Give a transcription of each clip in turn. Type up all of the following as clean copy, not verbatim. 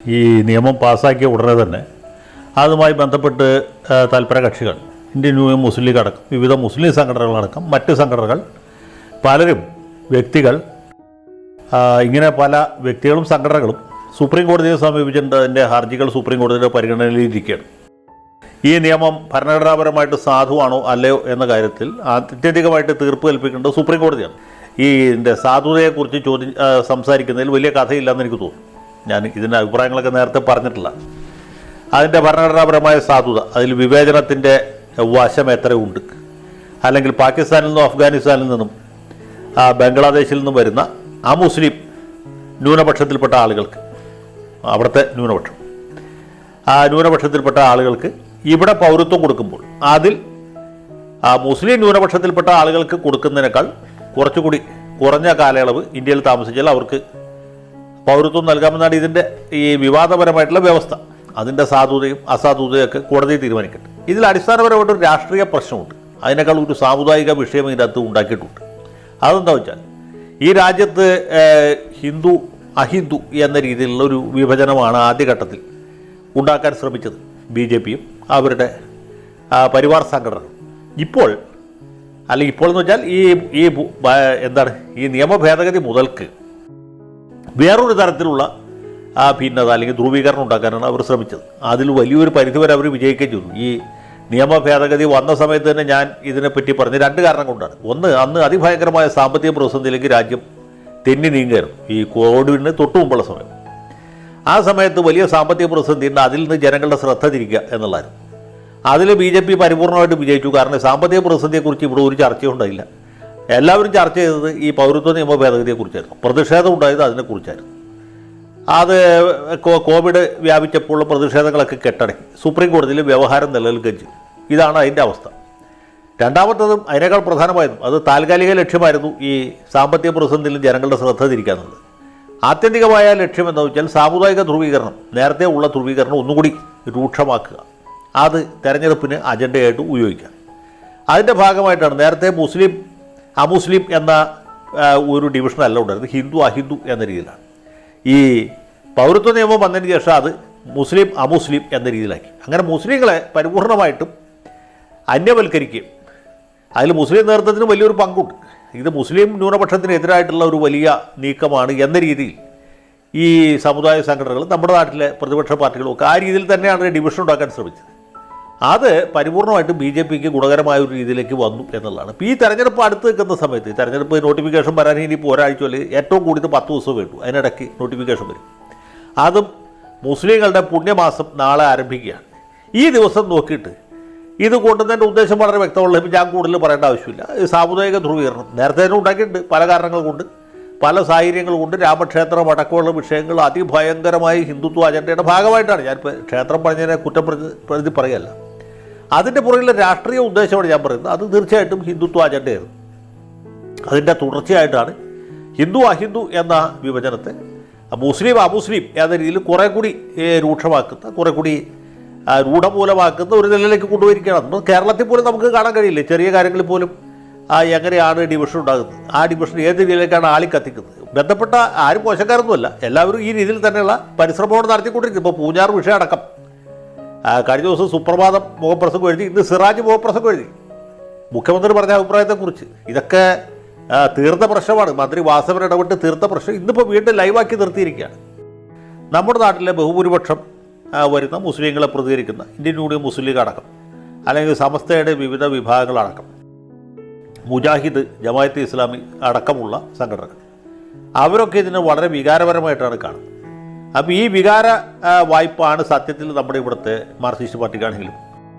ഈ നിയമം പാസ്സാക്കിയ ഉടനെ തന്നെ അതുമായി ബന്ധപ്പെട്ട് തൽപര കക്ഷികൾ, ഇന്ത്യൻ യൂണിയൻ മുസ്ലിം ലീഗ് അടക്കം വിവിധ മുസ്ലിം സംഘടനകളടക്കം മറ്റ് സംഘടനകൾ, പലരും, വ്യക്തികൾ, ഇങ്ങനെ പല വ്യക്തികളും സംഘടനകളും സുപ്രീം കോടതിയെ സമീപിച്ചിട്ടുണ്ട്. അതിൻ്റെ ഹർജികൾ സുപ്രീം കോടതിയുടെ പരിഗണനയിലിരിക്കുകയാണ്. ഈ നിയമം ഭരണഘടനാപരമായിട്ട് സാധുവാണോ അല്ലയോ എന്ന കാര്യത്തിൽ ആത്യന്തികമായിട്ട് തീർപ്പ് കൽപ്പിക്കേണ്ടത് സുപ്രീം കോടതിയാണ്. ഈ ഇതിൻ്റെ സാധുതയെക്കുറിച്ച് സംസാരിക്കുന്നതിൽ വലിയ കഥയില്ലെന്ന് എനിക്ക് തോന്നുന്നു. ഞാൻ ഇതിൻ്റെ അഭിപ്രായങ്ങളൊക്കെ നേരത്തെ പറഞ്ഞിട്ടില്ല. അതിൻ്റെ ഭരണഘടനാപരമായ സാധുത, അതിൽ വിവേചനത്തിൻ്റെ വശം എത്രയുണ്ട്, അല്ലെങ്കിൽ പാകിസ്ഥാനിൽ നിന്നും അഫ്ഗാനിസ്ഥാനിൽ നിന്നും ബംഗ്ലാദേശിൽ നിന്നും വരുന്ന മുസ്ലിം ന്യൂനപക്ഷത്തിൽപ്പെട്ട ആളുകൾക്ക്, അവിടുത്തെ ന്യൂനപക്ഷം, ന്യൂനപക്ഷത്തിൽപ്പെട്ട ആളുകൾക്ക് ഇവിടെ പൗരത്വം കൊടുക്കുമ്പോൾ അതിൽ മുസ്ലിം ന്യൂനപക്ഷത്തിൽപ്പെട്ട ആളുകൾക്ക് കൊടുക്കുന്നതിനേക്കാൾ കുറച്ചുകൂടി കുറഞ്ഞ കാലയളവ് ഇന്ത്യയിൽ താമസിച്ചാൽ അവർക്ക് പൗരത്വം നൽകാമെന്നാണ് ഇതിൻ്റെ ഈ വിവാദപരമായിട്ടുള്ള വ്യവസ്ഥ. അതിൻ്റെ സാധുതയും അസാധുതയൊക്കെ കോടതി തീരുമാനിക്കട്ടെ. ഇതിൽ അടിസ്ഥാനപരമായിട്ടൊരു രാഷ്ട്രീയ പ്രശ്നമുണ്ട്. അതിനേക്കാൾ ഒരു സാമുദായിക വിഷയം ഇതിനകത്ത് ഉണ്ടാക്കിയിട്ടുണ്ട്. അതെന്താ വെച്ചാൽ, ഈ രാജ്യത്ത് ഹിന്ദു അഹിന്ദു എന്ന രീതിയിലുള്ള ഒരു വിഭജനമാണ് ആദ്യഘട്ടത്തിൽ ഉണ്ടാക്കാൻ ശ്രമിച്ചത് BJPയും അവരുടെ പരിവാർ സംഘടനകൾ. ഇപ്പോൾ എന്ന് വെച്ചാൽ ഈ നിയമ ഭേദഗതി മുതൽക്ക് വേറൊരു തരത്തിലുള്ള ഭിന്നത അല്ലെങ്കിൽ ധ്രുവീകരണം ഉണ്ടാക്കാനാണ് അവർ ശ്രമിച്ചത്. അതിൽ വലിയൊരു പരിധിവരെ അവർ വിജയിക്കുകയും ചെയ്തു. ഈ നിയമ ഭേദഗതി വന്ന സമയത്ത് തന്നെ ഞാൻ ഇതിനെപ്പറ്റി പറഞ്ഞ രണ്ട് കാരണം കൊണ്ടാണ്. ഒന്ന്, അന്ന് അതിഭയങ്കരമായ സാമ്പത്തിക പ്രതിസന്ധിയിലേക്ക് രാജ്യം തെന്നി നീങ്ങുകയായിരുന്നു. ഈ കോവിഡിന് തൊട്ടു മുമ്പുള്ള സമയം. ആ സമയത്ത് വലിയ സാമ്പത്തിക പ്രതിസന്ധി ഉണ്ട്. അതിൽ നിന്ന് ജനങ്ങളുടെ ശ്രദ്ധ തിരിക്കുക എന്നുള്ളതായിരുന്നു. അതിൽ BJP പരിപൂർണമായിട്ട് വിജയിച്ചു. കാരണം സാമ്പത്തിക പ്രതിസന്ധിയെക്കുറിച്ച് ഇവിടെ ഒരു ചർച്ചയും ഉണ്ടായില്ല. എല്ലാവരും ചർച്ച ചെയ്തത് ഈ പൗരത്വ നിയമ ഭേദഗതിയെക്കുറിച്ചായിരുന്നു. പ്രതിഷേധം ഉണ്ടായത് അതിനെക്കുറിച്ചായിരുന്നു. അത് കോവിഡ് വ്യാപിച്ചപ്പോൾ പ്രതിഷേധങ്ങളൊക്കെ കെട്ടടക്കി സുപ്രീം കോടതിയിൽ വ്യവഹാരം നിലനിൽക്കുകയും ചെയ്തു. ഇതാണ് അതിൻ്റെ അവസ്ഥ. രണ്ടാമത്തതും അതിനേക്കാൾ പ്രധാനമായതും അത് താൽക്കാലിക ലക്ഷ്യമായിരുന്നു, ഈ സാമ്പത്തിക പ്രതിസന്ധിയിലും ജനങ്ങളുടെ ശ്രദ്ധ തിരിക്കാനുള്ളത്. ആത്യന്തികമായ ലക്ഷ്യം എന്താ വെച്ചാൽ സാമുദായിക ധ്രുവീകരണം, നേരത്തെ ഉള്ള ധ്രുവീകരണം ഒന്നുകൂടി രൂക്ഷമാക്കുക, അത് തെരഞ്ഞെടുപ്പിന് അജണ്ടയായിട്ട് ഉപയോഗിക്കുക. അതിൻ്റെ ഭാഗമായിട്ടാണ് നേരത്തെ മുസ്ലിം അമുസ്ലിം എന്ന ഒരു ഡിവിഷനല്ല ഉണ്ടായിരുന്നത്, ഹിന്ദു അഹിന്ദു എന്ന രീതിയിലാണ്. ഈ പൗരത്വ നിയമം വന്നതിന് ശേഷം അത് മുസ്ലിം അമുസ്ലിം എന്ന രീതിയിലാക്കി. അങ്ങനെ മുസ്ലിങ്ങളെ പരിപൂർണമായിട്ടും അന്യവൽക്കരിക്കുകയും അതിൽ മുസ്ലിം നേതൃത്വത്തിന് വലിയൊരു പങ്കുണ്ട്. ഇത് മുസ്ലിം ന്യൂനപക്ഷത്തിനെതിരായിട്ടുള്ള ഒരു വലിയ നീക്കമാണ് എന്ന രീതിയിൽ ഈ സമുദായ സംഘടനകൾ, നമ്മുടെ നാട്ടിലെ പ്രതിപക്ഷ പാർട്ടികളും ഒക്കെ ആ രീതിയിൽ തന്നെയാണ് ഡിവിഷൻ ഉണ്ടാക്കാൻ ശ്രമിച്ചത്. അത് പരിപൂർണമായിട്ടും BJPക്ക് ഗുണകരമായ ഒരു രീതിയിലേക്ക് വന്നു എന്നുള്ളതാണ്. ഇപ്പോൾ ഈ തെരഞ്ഞെടുപ്പ് അടുത്ത് നിൽക്കുന്ന സമയത്ത്, ഈ തെരഞ്ഞെടുപ്പ് നോട്ടിഫിക്കേഷൻ വരാൻ ഇനിയിപ്പോൾ ഒരാഴ്ച അല്ലെങ്കിൽ ഏറ്റവും കൂടിയത് 10 ദിവസം വേണ്ടു. അതിനിടയ്ക്ക് നോട്ടിഫിക്കേഷൻ വരും. അതും മുസ്ലിങ്ങളുടെ പുണ്യമാസം നാളെ ആരംഭിക്കുകയാണ്. ഈ ദിവസം നോക്കിയിട്ട് ഇത് കൊണ്ടുവന്നതിൻ്റെ ഉദ്ദേശം വളരെ വ്യക്തമുള്ള, ഇപ്പം ഞാൻ കൂടുതൽ പറയേണ്ട ആവശ്യമില്ല. സാമുദായിക ധ്രുവീകരണം നേരത്തെ തന്നെ ഉണ്ടാക്കിയിട്ടുണ്ട്. പല കാരണങ്ങൾ കൊണ്ട്, പല സാഹചര്യങ്ങൾ കൊണ്ട് രാമക്ഷേത്രം അടക്കമുള്ള വിഷയങ്ങൾ അതിഭയങ്കരമായി ഹിന്ദുത്വ അജണ്ടയുടെ ഭാഗമായിട്ടാണ്. ഞാനിപ്പോൾ ക്ഷേത്രം പറഞ്ഞതിനെ കുറ്റപ്പെടുത്തി പറയല്ല. അതിൻ്റെ പുറകിലെ രാഷ്ട്രീയ ഉദ്ദേശമാണ് ഞാൻ പറയുന്നത്. അത് തീർച്ചയായിട്ടും ഹിന്ദുത്വ അജണ്ടയായിരുന്നു. അതിൻ്റെ തുടർച്ചയായിട്ടാണ് ഹിന്ദു അഹിന്ദു എന്ന വിഭജനത്തെ മുസ്ലിം അമുസ്ലിം എന്ന രീതിയിൽ കുറേ കൂടി രൂക്ഷമാക്കുന്ന, കുറേ കൂടി രൂഢമൂലമാക്കുന്ന ഒരു നിലയിലേക്ക് കൊണ്ടുപോയിരിക്കുകയാണ്. കേരളത്തിൽ പോലും നമുക്ക് കാണാൻ കഴിയില്ല. ചെറിയ കാര്യങ്ങളിൽ പോലും എങ്ങനെയാണ് ഡിവിഷൻ ഉണ്ടാകുന്നത്, ആ ഡിവിഷൻ ഏത് രീതിയിലേക്കാണ് ആളിക്കത്തിക്കുന്നത്. ബന്ധപ്പെട്ട ആരും മോശക്കാരൊന്നുമല്ല, എല്ലാവരും ഈ രീതിയിൽ തന്നെയുള്ള പരിശ്രമമാണ് നടത്തിക്കൊണ്ടിരിക്കുന്നത്. ഇപ്പോൾ പൂഞ്ഞാർ വിഷയം അടക്കം കഴിഞ്ഞ ദിവസം സുപ്രഭാതം മുഖപ്രസംഗം എഴുതി, ഇന്ന് സിറാജ് മുഖപ്രസംഗം എഴുതി മുഖ്യമന്ത്രി പറഞ്ഞ അഭിപ്രായത്തെക്കുറിച്ച്. ഇതൊക്കെ തീർത്ത പ്രശ്നമാണ്. മന്ത്രി വാസവൻ ഇടപെട്ട് തീർത്ത പ്രശ്നം ഇന്നിപ്പോൾ വീണ്ടും ലൈവാക്കി നിർത്തിയിരിക്കുകയാണ്. നമ്മുടെ നാട്ടിലെ ബഹുഭൂരിപക്ഷം വരുന്ന മുസ്ലിങ്ങളെ പ്രതികരിക്കുന്ന ഇന്ത്യൻ യൂണിയൻ മുസ്ലിം ലീഗ് അടക്കം, അല്ലെങ്കിൽ സമസ്തയുടെ വിവിധ വിഭാഗങ്ങളടക്കം, മുജാഹിദ്, ജമാഅത്ത് ഇസ്ലാമി അടക്കമുള്ള സംഘടനകൾ, അവരൊക്കെ ഇതിനെ വളരെ വികാരപരമായിട്ടാണ് കാണുന്നത്. അപ്പോൾ ഈ വികാര വായ്പാണ് സത്യത്തിൽ നമ്മുടെ ഇവിടുത്തെ മാർക്സിസ്റ്റ് പാർട്ടിക്കാണെങ്കിലും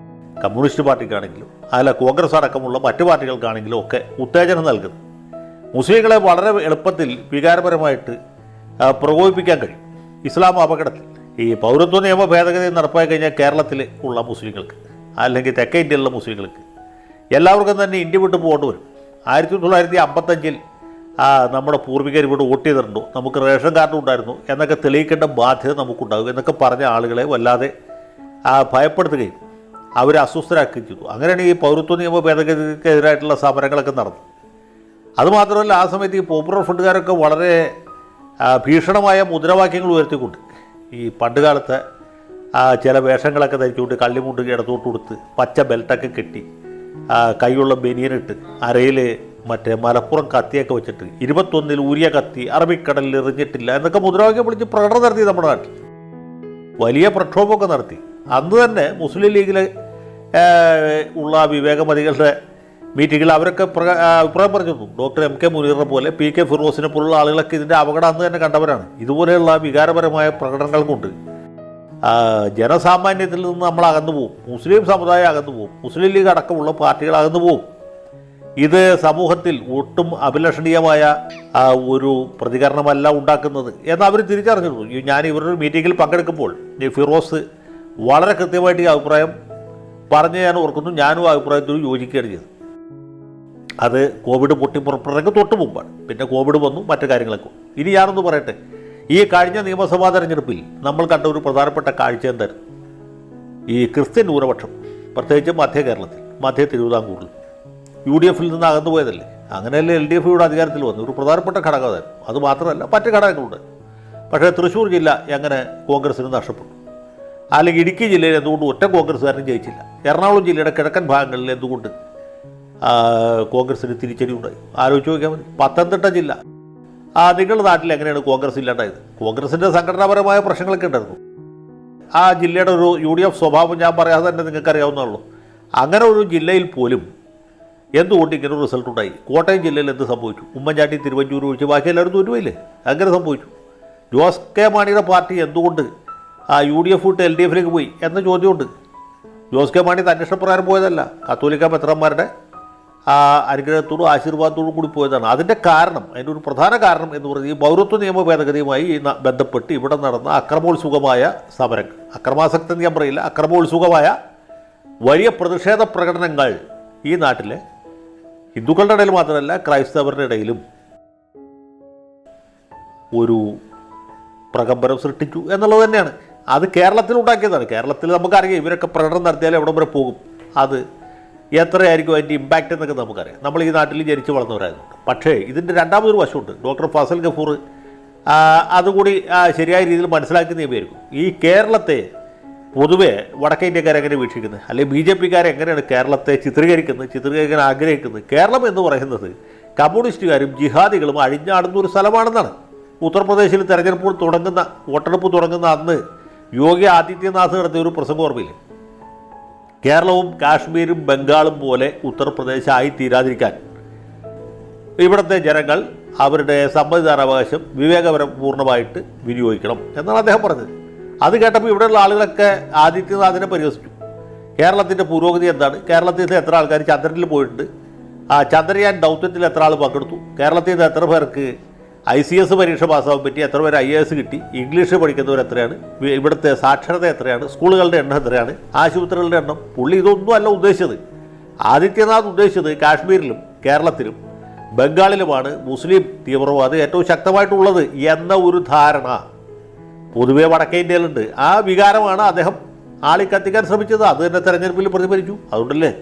കമ്മ്യൂണിസ്റ്റ് പാർട്ടിക്കാണെങ്കിലും അല്ല കോൺഗ്രസ് അടക്കമുള്ള മറ്റു പാർട്ടികൾക്കാണെങ്കിലും ഒക്കെ ഉത്തേജനം നൽകുന്നത്. മുസ്ലിങ്ങളെ വളരെ എളുപ്പത്തിൽ വികാരപരമായിട്ട് പ്രകോപിപ്പിക്കാൻ കഴിയും. ഇസ്ലാം അപകടത്തിൽ ഈ പൗരത്വ നിയമ ഭേദഗതി നടപ്പാക്കി കഴിഞ്ഞാൽ കേരളത്തിൽ ഉള്ള മുസ്ലിങ്ങൾക്ക്, അല്ലെങ്കിൽ തെക്കേ ഇന്ത്യയിലുള്ള മുസ്ലിങ്ങൾക്ക് എല്ലാവർക്കും തന്നെ ഇന്ത്യ വിട്ട് പോകേണ്ടി വരും. 1955 നമ്മുടെ പൂർവികർ ഇവിടെ വോട്ട് ചെയ്തിട്ടുണ്ടോ, നമുക്ക് റേഷൻ കാർഡ് ഉണ്ടായിരുന്നു എന്നൊക്കെ തെളിയിക്കേണ്ട ബാധ്യത നമുക്കുണ്ടാകും എന്നൊക്കെ പറഞ്ഞ ആളുകളെ വല്ലാതെ ഭയപ്പെടുത്തുകയും അവരെ അസ്വസ്ഥരാക്കുകയും ചെയ്തു. അങ്ങനെയാണ് ഈ പൗരത്വ നിയമ ഭേദഗതിക്കെതിരായിട്ടുള്ള സമരങ്ങളൊക്കെ നടന്നത്. അതുമാത്രമല്ല, ആ സമയത്ത് ഈ പോപ്പുലർ ഫ്രണ്ടുകാരൊക്കെ വളരെ ഭീഷണമായ മുദ്രാവാക്യങ്ങൾ ഉയർത്തിക്കൊണ്ട് ഈ പണ്ട് കാലത്തെ ചില വേഷങ്ങളൊക്കെ ധരിച്ചുകൊണ്ട് കള്ളിമുണ്ട് ഇടത്തോട്ട് കൊടുത്ത് പച്ച ബെൽറ്റൊക്കെ കെട്ടി കൈയുള്ള ബനിയനിട്ട് അരയിൽ മറ്റേ മലപ്പുറം കത്തിയൊക്കെ വെച്ചിട്ട് 21 ഊരിയ കത്തി അറബിക്കടലിൽ എറിഞ്ഞിട്ടില്ല എന്നൊക്കെ മുദ്രാവാക്യം വിളിച്ച് പ്രകടനം നടത്തി നമ്മുടെ നാട്ടിൽ. വലിയ പ്രക്ഷോഭമൊക്കെ നടത്തി. അന്ന് തന്നെ മുസ്ലിം ലീഗിൽ ഉള്ള വിവേകമതികളുടെ മീറ്റിങ്ങിൽ അവരൊക്കെ അഭിപ്രായം പറഞ്ഞിരുന്നു. ഡോക്ടർ MK മുനീറിനെ പോലെ PK ഫിറോസിനെ പോലുള്ള ആളുകളൊക്കെ ഇതിൻ്റെ അപകടം അന്ന് തന്നെ കണ്ടവരാണ്. ഇതുപോലെയുള്ള വികാരപരമായ പ്രകടനങ്ങൾ കൊണ്ട് ജനസാമാന്യത്തിൽ നിന്ന് നമ്മൾ അകന്നു പോകും, മുസ്ലിം സമുദായം അകന്നു പോകും, മുസ്ലിം ലീഗ് അടക്കമുള്ള പാർട്ടികൾ അകന്നു പോകും. ഇത് സമൂഹത്തിൽ ഒട്ടും അഭിലഷണീയമായ ഒരു പ്രതികരണമല്ല ഉണ്ടാക്കുന്നത് എന്ന് അവർ തിരിച്ചറിഞ്ഞിരുന്നു. ഞാൻ ഇവരുടെ മീറ്റിങ്ങിൽ പങ്കെടുക്കുമ്പോൾ ഫിറോസ് വളരെ കൃത്യമായിട്ട് ഈ അഭിപ്രായം പറഞ്ഞ് ഞാൻ ഓർക്കുന്നു. ഞാനും ആ അഭിപ്രായത്തോട് യോജിക്കുകയാണ് ചെയ്തത്. അത് കോവിഡ് പൊട്ടിപ്പുറപ്പെടുന്നതിന് തൊട്ട് മുമ്പാണ്. പിന്നെ കോവിഡ് വന്നു, മറ്റു കാര്യങ്ങളൊക്കെ. ഇനി ഞാനൊന്ന് പറയട്ടെ, ഈ കഴിഞ്ഞ നിയമസഭാ തെരഞ്ഞെടുപ്പിൽ നമ്മൾ കണ്ട ഒരു പ്രധാനപ്പെട്ട കാഴ്ച എന്തായിരുന്നു? ഈ ക്രിസ്ത്യൻ ന്യൂനപക്ഷം, പ്രത്യേകിച്ച് മധ്യ കേരളത്തിൽ, മധ്യ തിരുവിതാംകൂറിൽ UDF നിന്ന് അകന്നു പോയതല്ലേ. അങ്ങനെയല്ലേ LDF അധികാരത്തിൽ വന്നു. ഒരു പ്രധാനപ്പെട്ട ഘടകമായിരുന്നു. അത് മാത്രമല്ല മറ്റ് ഘടകങ്ങളുണ്ട്. പക്ഷേ തൃശ്ശൂർ ജില്ല എങ്ങനെ കോൺഗ്രസ്സിന് നഷ്ടപ്പെട്ടു? അല്ലെങ്കിൽ ഇടുക്കി ജില്ലയിൽ എന്തുകൊണ്ട് ഒറ്റ കോൺഗ്രസ്സുകാരനും ജയിച്ചില്ല? എറണാകുളം ജില്ലയുടെ കിഴക്കൻ ഭാഗങ്ങളിൽ എന്തുകൊണ്ട് കോൺഗ്രസ്സിന് തിരിച്ചടി ഉണ്ടായി? ആലോചിച്ച് നോക്കിയാൽ മതി. പത്തനംതിട്ട ജില്ല, നിങ്ങളുടെ നാട്ടിൽ എങ്ങനെയാണ് കോൺഗ്രസ് ഇല്ലാണ്ടായത്? കോൺഗ്രസിൻ്റെ സംഘടനാപരമായ പ്രശ്നങ്ങളൊക്കെ ഉണ്ടായിരുന്നു. ആ ജില്ലയുടെ ഒരു UDF സ്വഭാവം ഞാൻ പറയാതെ തന്നെ നിങ്ങൾക്കറിയാവുന്നതാണല്ലോ. അങ്ങനെ ഒരു ജില്ലയിൽ പോലും എന്തുകൊണ്ട് ഇങ്ങനെ ഒരു റിസൾട്ട് ഉണ്ടായി? കോട്ടയം ജില്ലയിൽ എന്ത് സംഭവിച്ചു? ഉമ്മൻചാണ്ടി തിരുവഞ്ചൂർ ഒഴിച്ച് ബാക്കി എല്ലാവരും തോറ്റുപോയില്ലേ? അങ്ങനെ സംഭവിച്ചു. ജോസ് കെ മാണിയുടെ പാർട്ടി എന്തുകൊണ്ട് UDF വിട്ട് LDFിലേക്ക് പോയി എന്ന ചോദ്യമുണ്ട്. ജോസ് കെ മാണി തന്റെ ഇഷ്ടപ്രകാരം പോയതല്ല, കത്തോലിക്ക മെത്രാന്മാരുടെ അനുഗ്രഹത്തോടും ആശീർവാദത്തോടും കൂടി പോയതാണ്. അതിൻ്റെ കാരണം, അതിൻ്റെ ഒരു പ്രധാന കാരണം എന്ന് പറയുന്നത് ഈ പൗരത്വ നിയമ ഭേദഗതിയുമായി ബന്ധപ്പെട്ട് ഇവിടെ നടന്ന അക്രമോത്സുകമായ സമരങ്ങൾ, അക്രമാസക്തി ഞാൻ പറയില്ല, അക്രമോത്സുകമായ വലിയ പ്രതിഷേധ പ്രകടനങ്ങൾ ഈ നാട്ടിലെ ഹിന്ദുക്കളുടെ ഇടയിൽ മാത്രമല്ല ക്രൈസ്തവരുടെ ഇടയിലും ഒരു പ്രകമ്പനം സൃഷ്ടിച്ചു എന്നുള്ളത് തന്നെയാണ്. അത് കേരളത്തിൽ ഉണ്ടാക്കിയതാണ്. കേരളത്തിൽ നമുക്കറിയാം ഇവരൊക്കെ പ്രകടനം നടത്തിയാൽ എവിടം വരെ പോകും, അത് എത്രയായിരിക്കും അതിൻ്റെ ഇമ്പാക്റ്റ് എന്നൊക്കെ നമുക്കറിയാം. നമ്മൾ ഈ നാട്ടിൽ ജനിച്ച് വളർന്നവരായിരുന്നു. പക്ഷേ ഇതിൻ്റെ രണ്ടാമതൊരു വശമുണ്ട്. ഡോക്ടർ ഫസൽ ഗഫൂർ അതുകൂടി ശരിയായ രീതിയിൽ മനസ്സിലാക്കി നിയമിയായിരിക്കും. ഈ കേരളത്തെ പൊതുവെ വടക്കേ ഇന്ത്യക്കാരെങ്ങനെ വീക്ഷിക്കുന്നത്, അല്ലെങ്കിൽ BJPക്കാരെങ്ങനെയാണ് കേരളത്തെ ചിത്രീകരിക്കാൻ ആഗ്രഹിക്കുന്നത്? കേരളം എന്ന് പറയുന്നത് കമ്മ്യൂണിസ്റ്റുകാരും ജിഹാദികളും അഴിഞ്ഞാടുന്ന ഒരു സ്ഥലമാണെന്നാണ്. ഉത്തർപ്രദേശിൽ വോട്ടെടുപ്പ് തുടങ്ങുന്ന അന്ന് യോഗി ആദിത്യനാഥ് നടത്തിയ ഒരു പ്രസംഗം ഓർമ്മയില്ലേ? കേരളവും കാശ്മീരും ബംഗാളും പോലെ ഉത്തർപ്രദേശ് ആയിത്തീരാതിരിക്കാൻ ഇവിടുത്തെ ജനങ്ങൾ അവരുടെ സമ്മതിദാനാവകാശം വിവേകപൂർണ്ണമായിട്ട് വിനിയോഗിക്കണം എന്നാണ് അദ്ദേഹം പറഞ്ഞത്. അത് കേട്ടപ്പോൾ ഇവിടെയുള്ള ആളുകളൊക്കെ ആദിത്യനാഥിനെ പരിഹസിച്ചു. കേരളത്തിൻ്റെ പുരോഗതി എന്താണ്? കേരളത്തിൽ നിന്ന് എത്ര ആൾക്കാർ ചന്ദ്രനിൽ പോയിട്ടുണ്ട്? ചന്ദ്രയാൻ ദൗത്യത്തിൽ എത്ര ആൾ പങ്കെടുത്തു? കേരളത്തിൽ നിന്ന് എത്ര പേർക്ക് ICS പരീക്ഷ പാസ്സാവാൻ പറ്റി? എത്ര പേര് IAS കിട്ടി? ഇംഗ്ലീഷ് പഠിക്കുന്നവർ എത്രയാണ്? ഇവിടുത്തെ സാക്ഷരത എത്രയാണ്? സ്കൂളുകളുടെ എണ്ണം എത്രയാണ്? ആശുപത്രികളുടെ എണ്ണം? പുള്ളി ഇതൊന്നും അല്ല ഉദ്ദേശിച്ചത്. ആദിത്യനാഥ് ഉദ്ദേശിച്ചത് കാശ്മീരിലും കേരളത്തിലും ബംഗാളിലുമാണ് മുസ്ലിം തീവ്രവാദം ഏറ്റവും ശക്തമായിട്ടുള്ളത് എന്ന ഒരു ധാരണ പൊതുവേ വടക്കേ ഇന്ത്യയിലുണ്ട്. ആ വികാരമാണ് അദ്ദേഹം ആളിക്കത്തിക്കാൻ ശ്രമിച്ചത്. അത് തന്നെ തെരഞ്ഞെടുപ്പിൽ പ്രതിഫലിച്ചു. അതുകൊണ്ടല്ലേ